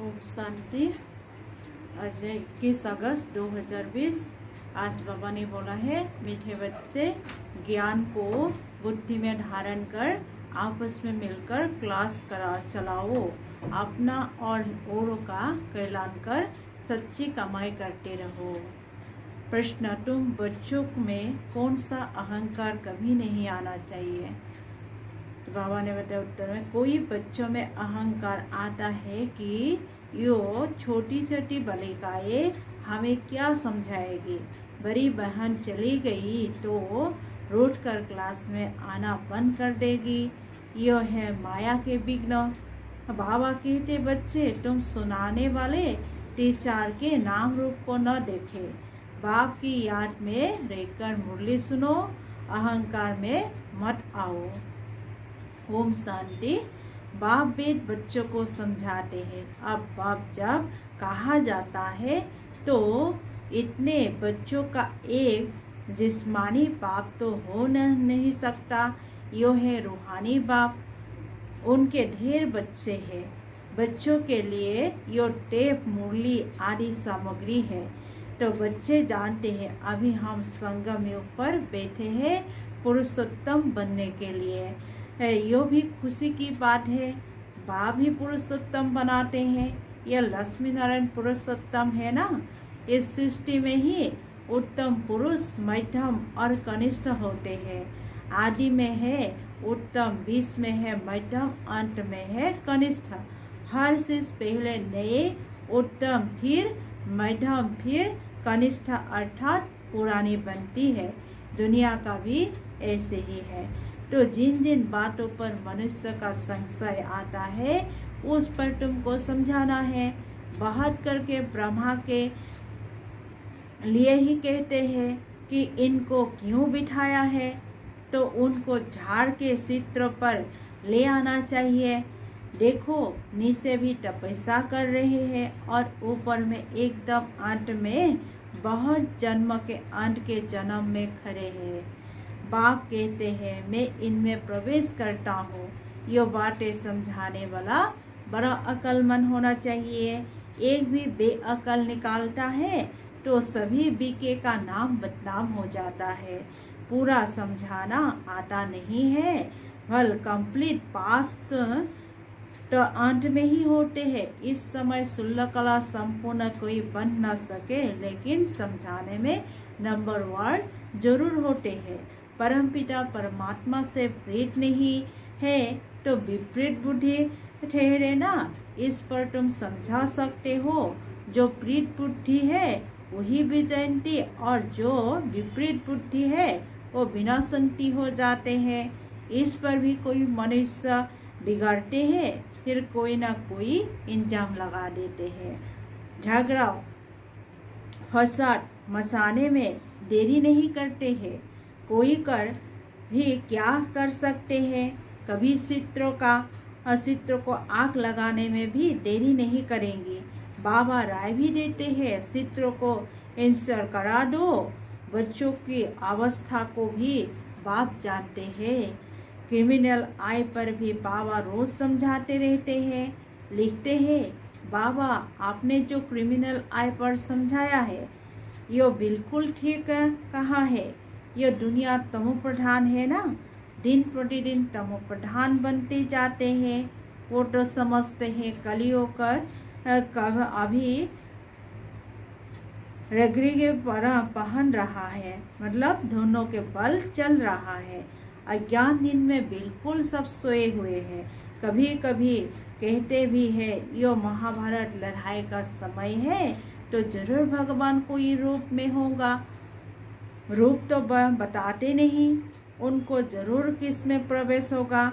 ओम शांति। आज 21 अगस्त 2020। आज बाबा ने बोला है, मीठे बच्चे ज्ञान को बुद्धि में धारण कर आपस में मिलकर क्लास करा चलाओ, अपना और औरों का कल्याण कर सच्ची कमाई करते रहो। प्रश्न, तुम बच्चों में कौन सा अहंकार कभी नहीं आना चाहिए? तो बाबा ने बताया उत्तर में, कोई बच्चों में अहंकार आता है कि यो छोटी छोटी बालिकाएं हमें क्या समझाएगी, बड़ी बहन चली गई तो रूठ कर क्लास में आना बंद कर देगी, यो है माया के विघ्न। बाबा कहते, बच्चे तुम सुनाने वाले टीचर के नाम रूप को न देखे, बाप की याद में रहकर मुरली सुनो, अहंकार में मत आओ। ओम शांति। बाप बेट बच्चों को समझाते हैं। अब बाप जब कहा जाता है तो इतने बच्चों का एक जिस्मानी बाप तो हो नहीं सकता, यो है रूहानी बाप। उनके ढेर बच्चे हैं। बच्चों के लिए यो टेप, मुरली आदि सामग्री है। तो बच्चे जानते हैं अभी हम संगम युग पर बैठे हैं पुरुषोत्तम बनने के लिए। यो भी खुशी की बात है। बाप भी पुरुषोत्तम बनाते हैं। यह लक्ष्मी नारायण पुरुषोत्तम है ना। इस सृष्टि में ही उत्तम पुरुष मध्यम और कनिष्ठ होते हैं। आदि में है उत्तम, बीच में है मध्यम, अंत में है कनिष्ठ। हर चीज पहले नए, उत्तम, फिर मध्यम, फिर कनिष्ठ अर्थात पुरानी बनती है। दुनिया का भी ऐसे ही है। तो जिन जिन बातों पर मनुष्य का संशय आता है उस पर तुमको समझाना है। बाहर करके ब्रह्मा के लिए ही कहते हैं कि इनको क्यों बिठाया है, तो उनको झाड़ के चित्र पर ले आना चाहिए। देखो नीचे भी तपस्या कर रहे हैं और ऊपर में एकदम अंत में बहुत जन्म के अंत के जन्म में खड़े हैं। बाप कहते हैं मैं इनमें प्रवेश करता हूँ। ये बातें समझाने वाला बड़ा अक्लमंद होना चाहिए। एक भी बेअकल निकालता है तो सभी बीके का नाम बदनाम हो जाता है। पूरा समझाना आता नहीं है। फल कंप्लीट पास तो अंत में ही होते हैं। इस समय शुल्क कला संपूर्ण कोई बन न सके, लेकिन समझाने में नंबर 1 जरूर होते हैं। परमपिता परमात्मा से प्रीत नहीं है तो विपरीत बुद्धि ठहरे ना। इस पर तुम समझा सकते हो। जो प्रीत बुद्धि है वही विजयंती, और जो विपरीत बुद्धि है वो विनाशंती हो जाते हैं। इस पर भी कोई मनुष्य बिगाड़ते हैं, फिर कोई ना कोई इंजाम लगा देते हैं। झगड़ा फसाद मचाने में देरी नहीं करते हैं। कोई कर भी क्या कर सकते हैं। कभी चित्रों को आग लगाने में भी देरी नहीं करेंगे। बाबा राय भी देते हैं, चित्रों को इंश्योर करा दो। बच्चों की अवस्था को भी बाप जानते हैं। क्रिमिनल आय पर भी बाबा रोज समझाते रहते हैं, लिखते हैं। बाबा आपने जो क्रिमिनल आय पर समझाया है यो बिल्कुल ठीक कहा है। यह दुनिया तमो प्रधान है ना। दिन प्रतिदिन तमो प्रधान बनते जाते हैं। वो तो समझते हैं कलियुग कब अभी रगड़ी के पहन रहा है, मतलब दोनों के बल चल रहा है। अज्ञान दिन में बिल्कुल सब सोए हुए हैं। कभी कभी कहते भी है यो महाभारत लड़ाई का समय है तो जरूर भगवान कोई रूप में होगा। रूप तो बताते नहीं, उनको जरूर किस में प्रवेश होगा।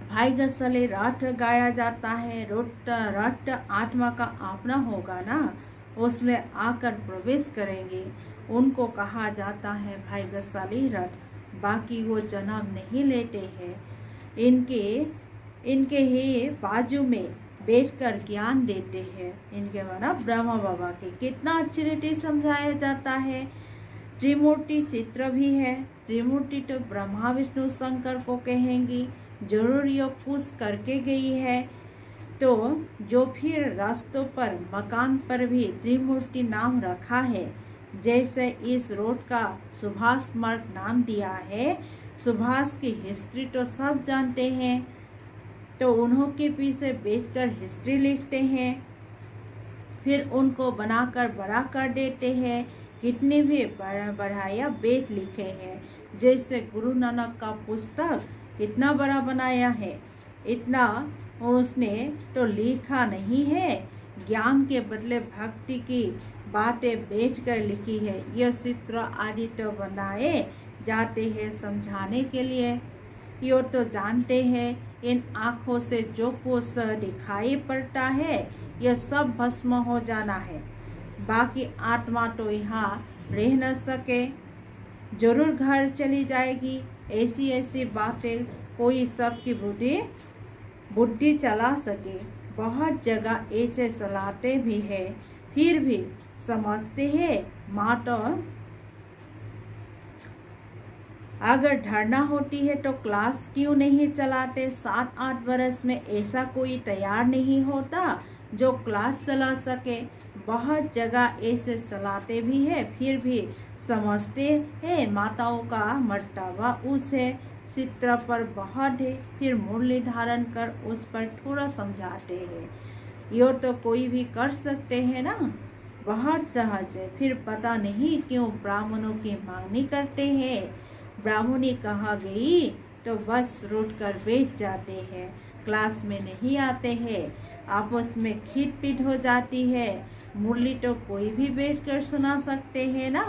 भाई गसले रात गाया जाता है। रात आत्मा का अपना होगा ना, उसमें आकर प्रवेश करेंगे। उनको कहा जाता है भाई गसाली रथ, बाकी वो जन्म नहीं लेते हैं। इनके ही बाजू में बैठकर ज्ञान देते हैं। इनके माना ब्रह्मा बाबा के कितना अच्छी रीति समझाया जाता है। त्रिमूर्ति चित्र भी है। त्रिमूर्ति तो ब्रह्मा विष्णु शंकर को कहेंगी। जरूर ये कुछ करके गई है। तो जो फिर रास्तों पर मकान पर भी त्रिमूर्ति नाम रखा है। जैसे इस रोड का सुभाष मार्ग नाम दिया है। सुभाष की हिस्ट्री तो सब जानते हैं, तो उन्हों के पीछे बैठकर हिस्ट्री लिखते हैं, फिर उनको बनाकर बड़ा कर देते हैं। कितने भी बढ़ाया बेट लिखे हैं। जैसे गुरु नानक का पुस्तक कितना बड़ा बनाया है, इतना उसने तो लिखा नहीं है। ज्ञान के बदले भक्ति की बातें बैठकर लिखी है। यह चित्र आदि तो बनाए जाते हैं समझाने के लिए। यो तो जानते हैं इन आँखों से जो कुछ दिखाई पड़ता है यह सब भस्म हो जाना है। बाकी आत्मा तो यहाँ रह न सके, जरूर घर चली जाएगी। ऐसी ऐसी बातें कोई सबकी बुद्धि चला सके। बहुत जगह ऐसे चलाते भी है, फिर भी समझते हैं माँ तो अगर धरना होती है तो क्लास क्यों नहीं चलाते। 7-8 बरस में ऐसा कोई तैयार नहीं होता जो क्लास चला सके। बहुत जगह ऐसे चलाते भी है, फिर भी समझते हैं माताओं का मर्तबा उस है। चित्र पर बहुत है, फिर मुरली धारण कर उस पर थोड़ा समझाते हैं। यो तो कोई भी कर सकते हैं ना, बहुत सहज है। फिर पता नहीं क्यों ब्राह्मणों की मांगनी करते हैं। ब्राह्मणी कहा गई तो बस रूठ कर बैठ जाते हैं, क्लास में नहीं आते हैं, आपस में खींच पीट हो जाती है। मुरली तो कोई भी बैठकर सुना सकते हैं ना,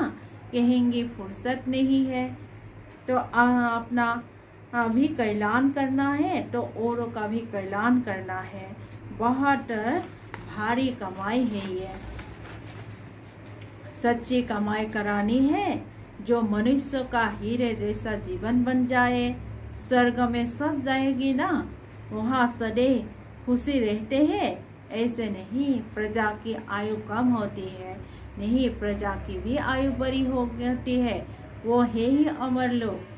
कहेंगे फुर्सत नहीं है। तो अपना भी कल्याण करना है तो औरों का भी कल्याण करना है। बहुत भारी कमाई है ये, सच्ची कमाई करानी है जो मनुष्य का हीरे जैसा जीवन बन जाए। स्वर्ग में सब जाएगी ना, वहाँ सदैव खुशी रहते हैं। ऐसे नहीं प्रजा की आयु कम होती है, नहीं प्रजा की भी आयु बड़ी होती है, वो है ही अमर लोग।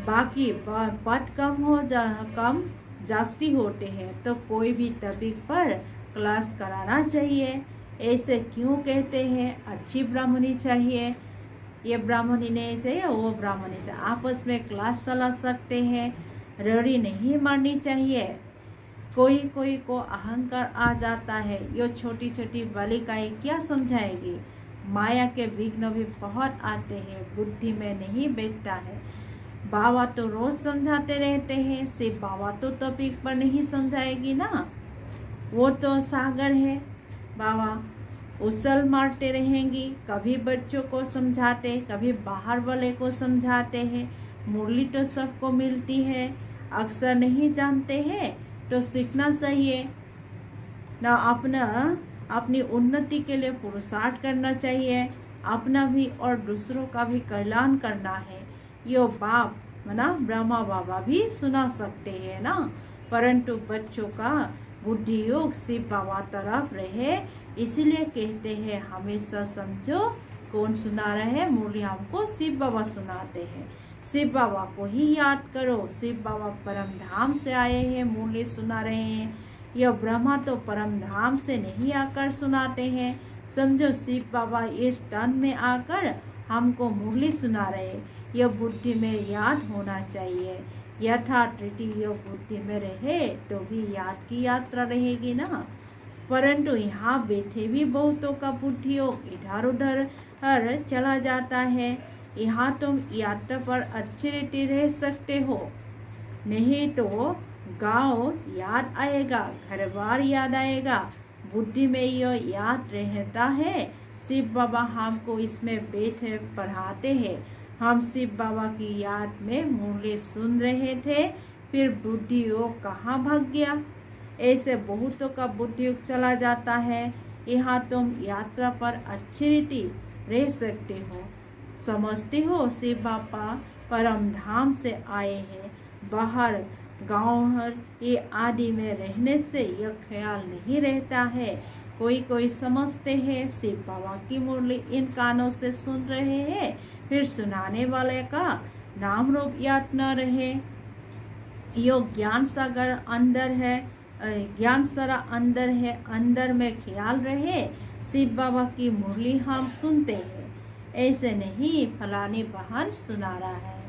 बाकी पद कम जास्ती होते हैं तो कोई भी टॉपिक पर क्लास कराना चाहिए। ऐसे क्यों कहते हैं अच्छी ब्राह्मणी चाहिए, ये ब्राह्मणी नहीं चाहिए वो ब्राह्मणी चाहिए, आपस में क्लास चला सकते हैं। रड़ी नहीं मारनी चाहिए। कोई कोई को अहंकार आ जाता है, यो छोटी छोटी बालिकाएं क्या समझाएगी। माया के विघ्न भी बहुत आते हैं, बुद्धि में नहीं बैठता है। बाबा तो रोज समझाते रहते हैं, सिर्फ बाबा तो टॉपिक पर नहीं समझाएगी ना, वो तो सागर है। बाबा उछल मारते रहेंगी, कभी बच्चों को समझाते, कभी बाहर वाले को समझाते हैं। मुरली तो सबको मिलती है, अक्सर नहीं जानते हैं तो सीखना चाहिए ना। अपनी उन्नति के लिए पुरुषार्थ करना चाहिए, अपना भी और दूसरों का भी कल्याण करना है। यो बाप ना ब्रह्मा बाबा भी सुना सकते हैं ना, परंतु बच्चों का बुद्धि योग शिव बाबा तरफ रहे, इसीलिए कहते हैं हमेशा समझो कौन सुना रहे। मुरली हमको शिव बाबा सुनाते हैं, शिव बाबा को ही याद करो। शिव बाबा परम धाम से आए हैं, मुरली सुना रहे हैं। यह ब्रह्मा तो परम धाम से नहीं आकर सुनाते हैं। समझो शिव बाबा इस तन में आकर हमको मुरली सुना रहे। यह बुद्धि में याद होना चाहिए। यथार्थी यह बुद्धि में रहे तो भी याद की यात्रा रहेगी ना। परंतु यहाँ बैठे भी बहुतों का बुद्धि इधर उधर चला जाता है। यहाँ तुम यात्रा पर अच्छी रीति रह सकते हो, नहीं तो गांव याद आएगा, घर बार याद आएगा। बुद्धि में यह याद रहता है। शिव बाबा हमको इसमें बैठे पढ़ाते हैं। हम शिव बाबा की याद में मुरली सुन रहे थे, फिर बुद्धि योग कहाँ भाग गया। ऐसे बहुतों का बुद्धि योग चला जाता है। यहाँ तुम यात्रा पर अच्छी रीति रह सकते हो। समझते हो शिव बाबा परम धाम से आए हैं, बाहर गांव ये आदि में रहने से यह ख्याल नहीं रहता है। कोई कोई समझते हैं शिव बाबा की मुरली इन कानों से सुन रहे हैं, फिर सुनाने वाले का नाम रूप याद न रहे। यो ज्ञान सागर अंदर है, ज्ञान सारा अंदर है, अंदर में ख्याल रहे। शिव बाबा की मुरली हम सुनते हैं, ऐसे नहीं फलानी बहन सुना रहा है।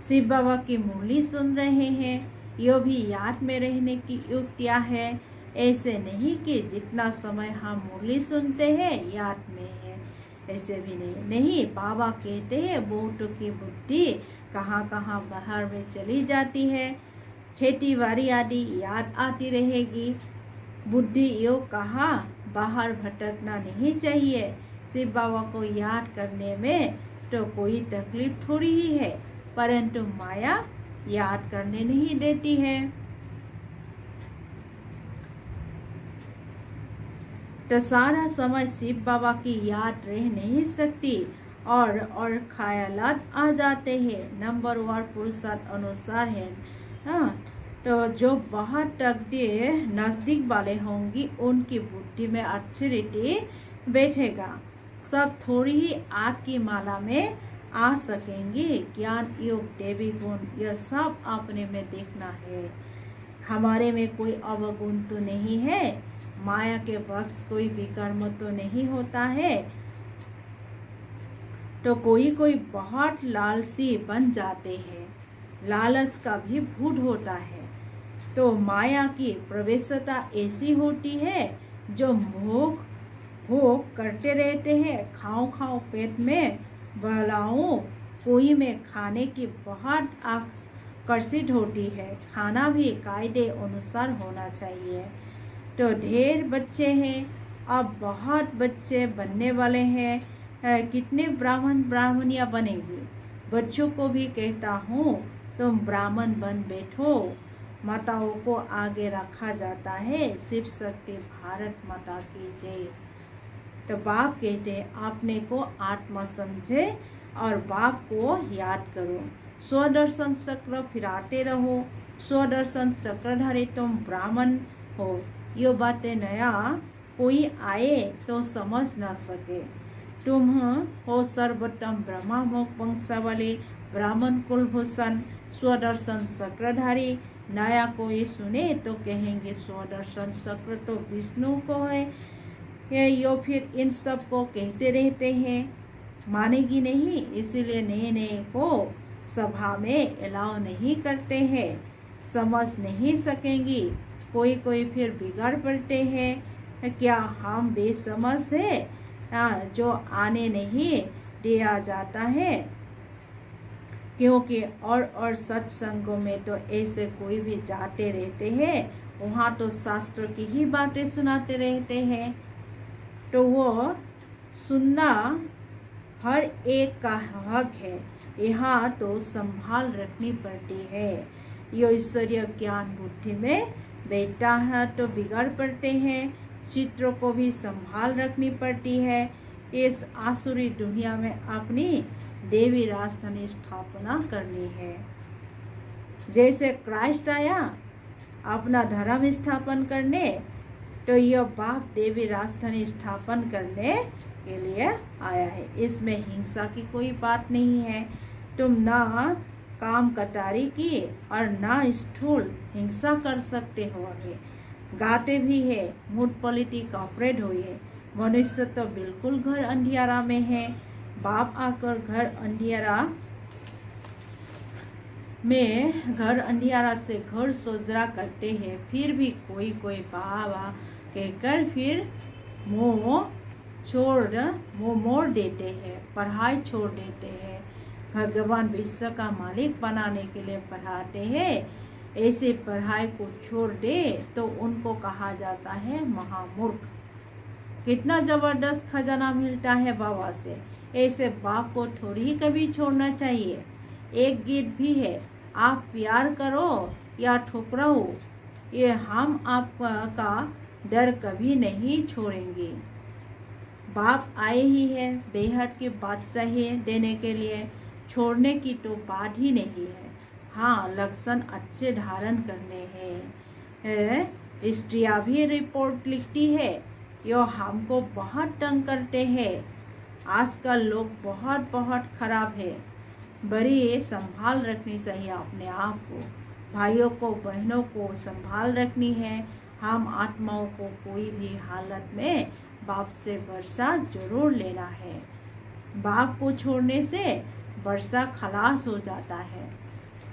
शिव बाबा की मुरली सुन रहे हैं, यो भी याद में रहने की युक्तियाँ है। ऐसे नहीं कि जितना समय हम मुरली सुनते हैं याद में है, ऐसे भी नहीं। बाबा कहते हैं बहुतों की बुद्धि कहाँ कहाँ बाहर में चली जाती है, खेती बाड़ी आदि याद आती रहेगी। बुद्धि यो कहा बाहर भटकना नहीं चाहिए। शिव बाबा को याद करने में तो कोई तकलीफ थोड़ी ही है, परंतु माया याद करने नहीं देती है। तो सारा समय शिव बाबा की याद रह नहीं सकती और ख्यालात आ जाते हैं। नंबर 1 पुरुषार्थ अनुसार है। तो जो बहुत तकदीर नज़दीक वाले होंगी उनकी बुद्धि में अच्छी रीति बैठेगा। सब थोड़ी ही आग की माला में आ सकेंगे। ज्ञान योग देवी गुण यह सब अपने में देखना है। हमारे में कोई अवगुण तो नहीं है, माया के बख्श कोई विकर्म तो नहीं होता है। तो कोई बहुत लालची बन जाते हैं, लालच का भी भूत होता है। तो माया की प्रवेशता ऐसी होती है जो भोग करते रहते हैं। खाओ पेट में बहलाओ, कोई में खाने की बहुत आकर्षित होती है। खाना भी कायदे अनुसार होना चाहिए। तो ढेर बच्चे हैं, अब बहुत बच्चे बनने वाले हैं। कितने ब्राह्मण ब्राह्मणियाँ बनेंगी। बच्चों को भी कहता हूँ तुम ब्राह्मण बन बैठो। माताओं को आगे रखा जाता है। शिव शक्ति भारत माता की जय। तो बाप कहते हैं अपने को आत्मा समझे और बाप को याद करो। स्वदर्शन चक्र फिराते रहो। स्वदर्शन चक्रधारी तुम ब्राह्मण हो। ये बातें नया कोई आए तो समझ ना सके। तुम हो सर्वोत्तम ब्रह्मा वंशावली ब्राह्मण कुलभूषण स्वदर्शन चक्रधारी। नया कोई सुने तो कहेंगे स्वदर्शन चक्र तो विष्णु को है, यो फिर इन सब को कहते रहते हैं। मानेगी नहीं, इसीलिए नए को सभा में अलाउ नहीं करते हैं। समझ नहीं सकेंगी। कोई फिर बिगड़ पड़ते हैं। क्या हम बेसमझ है जो आने नहीं दिया जाता है? क्योंकि और सत्संगों में तो ऐसे कोई भी जाते रहते हैं, वहाँ तो शास्त्र की ही बातें सुनाते रहते हैं। तो वो सुनना हर एक का हक है। यहाँ तो संभाल रखनी पड़ती है। यो ईश्वरीय ज्ञान बुद्धि में बैठता है तो बिगड़ पड़ते हैं। चित्रों को भी संभाल रखनी पड़ती है। इस आसुरी दुनिया में अपनी देवी राजधानी स्थापना करनी है। जैसे क्राइस्ट आया अपना धर्म स्थापन करने, तो यह बाप देवी राजधानी स्थापन करने के लिए आया है। इसमें हिंसा की कोई बात नहीं है। तुम ना काम कटारी की और ना स्थूल हिंसा कर सकते हो। आगे गाते भी है मूड पॉलिटिक ऑपरेट हुई है। मनुष्य तो बिल्कुल घर अंधियारा में है। बाप आकर घर अंधियारा से घर सोजरा करते हैं। फिर भी कोई बाबा कहकर फिर मुँह मोड़ देते हैं, पढ़ाई छोड़ देते हैं। भगवान विश्व का मालिक बनाने के लिए पढ़ाते हैं। ऐसे पढ़ाई को छोड़ दे तो उनको कहा जाता है महामूर्ख। कितना जबरदस्त खजाना मिलता है बाबा से। ऐसे बाप को थोड़ी ही कभी छोड़ना चाहिए। एक गीत भी है, आप प्यार करो या ठुकराओ, ये हम आपका डर कभी नहीं छोड़ेंगे। बाप आए ही है बेहद की बादशाही देने के लिए, छोड़ने की तो बात ही नहीं है। हाँ, लक्षण अच्छे धारण करने हैं। स्त्रियाँ भी रिपोर्ट लिखती है, यो हमको बहुत तंग करते हैं। आजकल लोग बहुत खराब है। बड़ी संभाल रखनी चाहिए अपने आप को। भाइयों को बहनों को संभाल रखनी है। हम आत्माओं को कोई भी हालत में बाप से वर्षा जरूर लेना है। बाघ को छोड़ने से वर्षा खलास हो जाता है।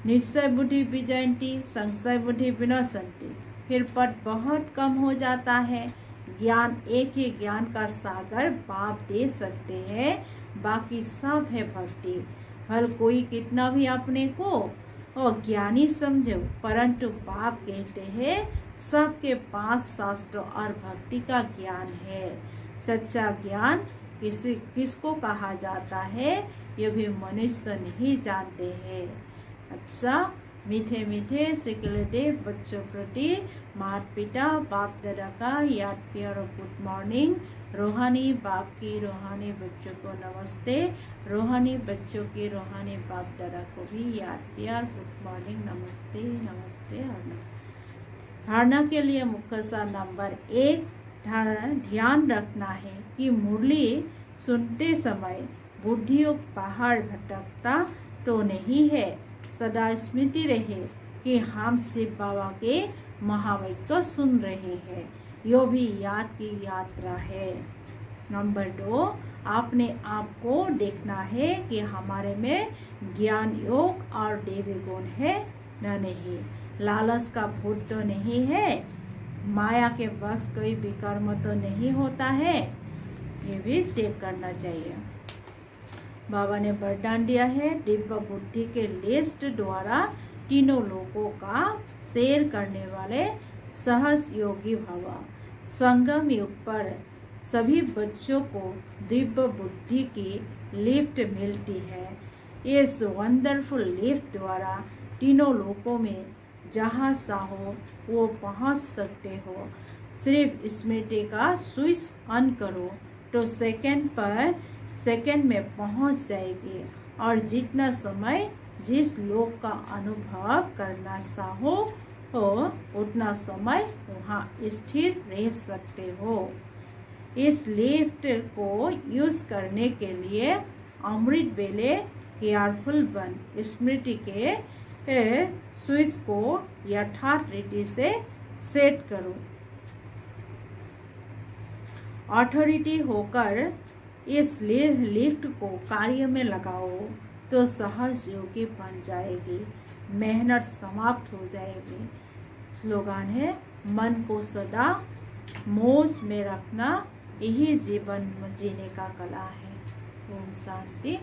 निश्चय बुद्धि विजयंती, संशय बुद्धि विनशंति। फिर पद बहुत कम हो जाता है। ज्ञान, एक ही ज्ञान का सागर बाप दे सकते हैं, बाकी सब है भक्ति। भल कोई कितना भी अपने को और ज्ञानी समझो, परंतु बाप कहते हैं सबके पास शास्त्र और भक्ति का ज्ञान है। सच्चा ज्ञान किसको कहा जाता है ये भी मनुष्य नहीं जानते हैं। अच्छा, मीठे मीठे सिकलते बच्चों प्रति माता पिता बाप दादा का याद प्यार और गुड मॉर्निंग। रूहानी बाप की रूहानी बच्चों को नमस्ते। रूहानी बच्चों के रूहानी बाप दादा को भी याद प्यार गुड मॉर्निंग, नमस्ते नमस्ते और नमस्ते। धारणा के लिए मुख्य सा नंबर 1 ध्यान रखना है कि मुरली सुनते समय बुद्धि पहाड़ भटकता तो नहीं है। सदा स्मृति रहे कि हम शिव बाबा के महावाक्य सुन रहे हैं। यो भी याद की यात्रा है। नंबर 2, अपने आप को देखना है कि हमारे में ज्ञान योग और देवी गुण है न नहीं। लालच का भूत तो नहीं है। माया के वश कोई विकर्म तो नहीं होता है। ये भी चेक करना चाहिए। बाबा ने वरदान दिया है दिव्य बुद्धि के लिस्ट द्वारा तीनों लोगों का शेयर करने वाले सहज योगी भवा। संगम युग पर सभी बच्चों को दिव्य बुद्धि की लिफ्ट मिलती है। इस वंडरफुल लिफ्ट द्वारा तीनों लोगों में जहाँ चाहो वो पहुँच सकते हो। सिर्फ स्मृति का स्विच ऑन करो तो सेकंड में पहुँच जाएगी और जितना समय जिस लोक का अनुभव करना चाहो हो उतना समय वहाँ स्थिर रह सकते हो। इस लिफ्ट को यूज करने के लिए अमृत वेले केयरफुल बन स्मृति के स्विच को यथार्थ रीति से सेट करो। अथॉरिटी होकर इस लिफ्ट को कार्य में लगाओ तो सहज योगी बन जाएगी, मेहनत समाप्त हो जाएगी। स्लोगन है मन को सदा मौज में रखना, यही जीवन जीने का कला है। ओम शांति।